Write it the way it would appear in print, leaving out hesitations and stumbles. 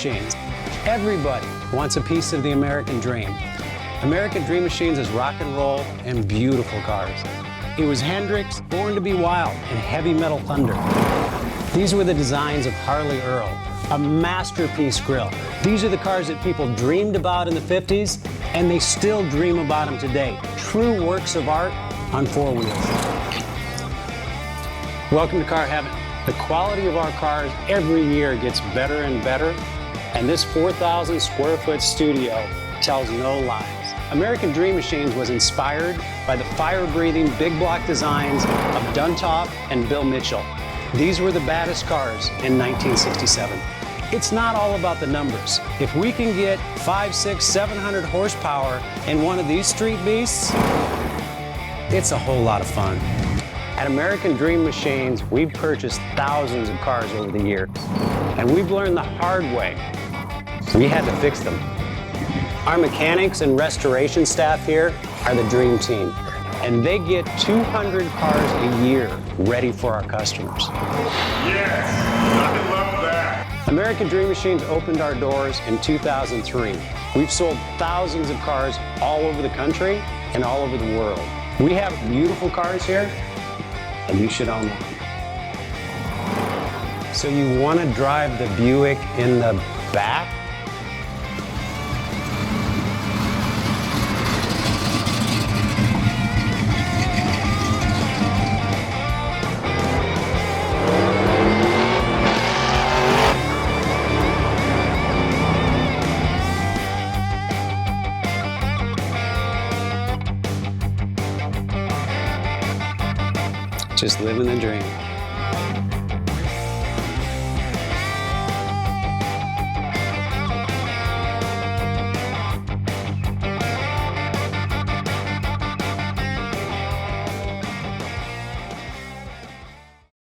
Machines. Everybody wants a piece of the American dream. American Dream Machines is rock and roll and beautiful cars. It was Hendrix, Born to be Wild, and Heavy Metal Thunder. These were the designs of Harley Earl, a masterpiece grille. These are the cars that people dreamed about in the 50s, and they still dream about them today. True works of art on four wheels. Welcome to Car Heaven. The quality of our cars every year gets better and better, and this 4,000 square foot studio tells no lies. American Dream Machines was inspired by the fire-breathing big block designs of Duntop and Bill Mitchell. These were the baddest cars in 1967. It's not all about the numbers. If we can get 500, 600, 700 horsepower in one of these street beasts, it's a whole lot of fun. At American Dream Machines, we've purchased thousands of cars over the years, and we've learned the hard way. We had to fix them. Our mechanics and restoration staff here are the dream team, and they get 200 cars a year ready for our customers. Yes, I love that. American Dream Machines opened our doors in 2003. We've sold thousands of cars all over the country and all over the world. We have beautiful cars here, and you should own one. So you want to drive the Buick in the back? Just living the dream.